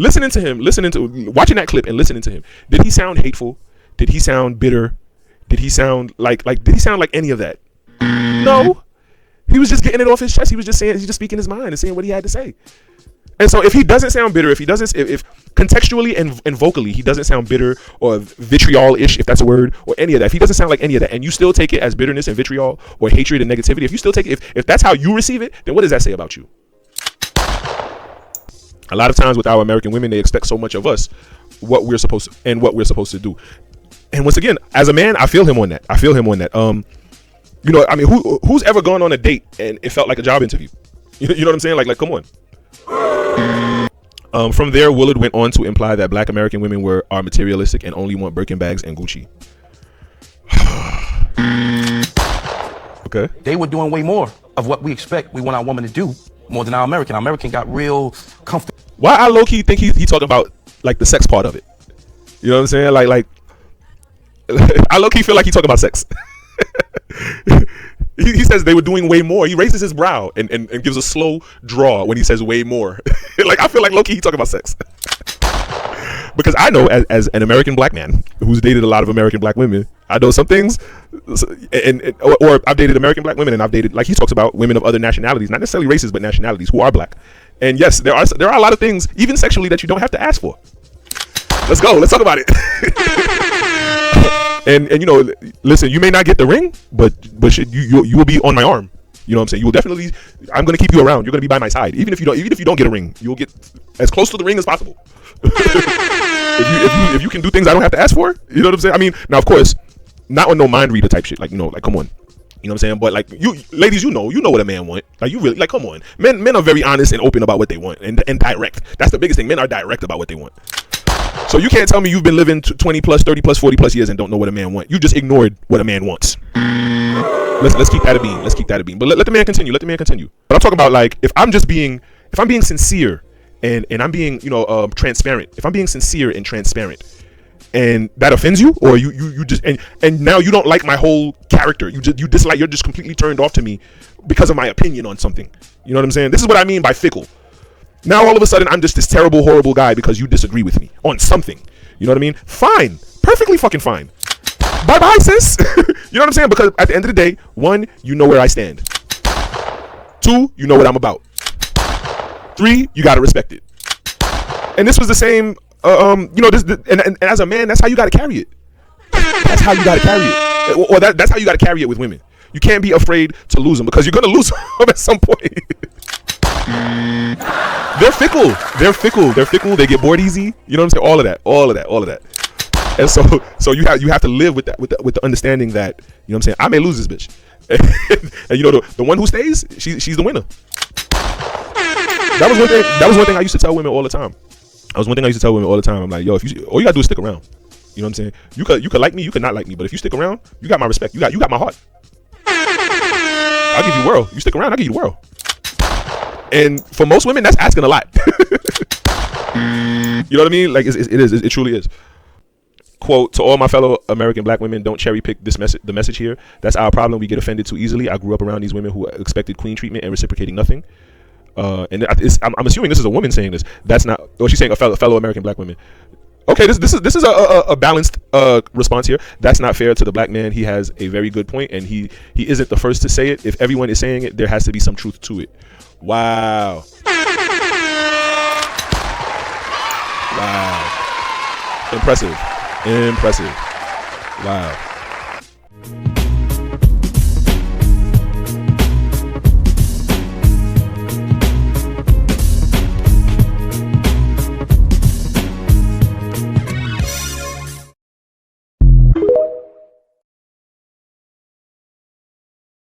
watching that clip and listening to him, did he sound hateful? Did he sound bitter? Did he sound like any of that? No. He was just getting it off his chest. He's just speaking his mind and saying what he had to say. And so if he doesn't sound bitter, if contextually and vocally he doesn't sound bitter or vitriol-ish, if that's a word, or any of that, if he doesn't sound like any of that, and you still take it as bitterness and vitriol or hatred and negativity, if you still take it, if that's how you receive it, then what does that say about you? A lot of times with our American women, they expect so much of us, what we're supposed to do. And once again, as a man, I feel him on that. You know, I mean, who's ever gone on a date and it felt like a job interview? You know what I'm saying? Like, come on. From there, Woolard went on to imply that black American women are materialistic and only want Birkin bags and Gucci. Okay. They were doing way more of what we expect we want our woman to do more than our American. Our American got real comfortable. Why I low-key think he talking about like the sex part of it. You know what I'm saying? Like I low-key feel like he talking about sex. He says they were doing way more. He raises his brow and gives a slow draw when he says way more. Like I feel like low-key he talking about sex. Because I know as an American black man who's dated a lot of American black women, I know some things, or I've dated American black women, and I've dated, like he talks about, women of other nationalities, not necessarily races, but nationalities who are black. And yes, there are a lot of things, even sexually, that you don't have to ask for. Let's go. Let's talk about it. and you know, listen, you may not get the ring, but you will be on my arm. You know what I'm saying? You will definitely. I'm going to keep you around. You're going to be by my side, even if you don't get a ring. You'll get as close to the ring as possible. if you can do things I don't have to ask for, you know what I'm saying? I mean, now of course, not on no mind reader type shit. Like, you know, like come on, you know what I'm saying? But like you ladies, you know what a man want. Like you really, like, come on, men are very honest and open about what they want and direct. That's the biggest thing. Men are direct about what they want. So you can't tell me you've been living 20 plus, 30 plus, 40 plus years and don't know what a man wants. You just ignored what a man wants. Let's keep that a beam. Let's keep that a beam. But let the man continue. Let the man continue. But I'm talking about, like, if I'm being sincere and I'm being, you know, transparent. If I'm being sincere and transparent, and that offends you, or you just and now you don't like my whole character. You dislike. You're just completely turned off to me because of my opinion on something. You know what I'm saying? This is what I mean by fickle. Now all of a sudden I'm just this terrible, horrible guy because you disagree with me on something. You know what I mean? Fine. Perfectly fucking fine. Bye-bye, sis. You know what I'm saying? Because at the end of the day, 1, you know where I stand. 2, you know what I'm about. 3, you gotta respect it. And this was the same, you know, and as a man, that's how you gotta carry it. That's how you gotta carry it. Or that's how you gotta carry it with women. You can't be afraid to lose them, because you're gonna lose them at some point. They're fickle. They get bored easy. You know what I'm saying? All of that. And so you have to live with that, with the understanding that, you know what I'm saying, I may lose this bitch. And you know, the one who stays, she's the winner. That was one thing I used to tell women all the time. I'm like, yo, all you gotta do is stick around. You know what I'm saying? You could like me, you could not like me, but if you stick around, you got my respect. You got my heart. I'll give you the world. You stick around, I'll give you the world. And for most women, that's asking a lot. You know what I mean? Like it truly is. Quote, to all my fellow American black women, don't cherry pick the message here. That's our problem. We get offended too easily. I grew up around these women who expected queen treatment and reciprocating nothing. And I'm assuming this is a woman saying this. That's not. Oh, she's saying a fellow American black women. Okay, this is a balanced response here. That's not fair to the black man. He has a very good point, and he isn't the first to say it. If everyone is saying it, there has to be some truth to it. Wow. Impressive. Wow.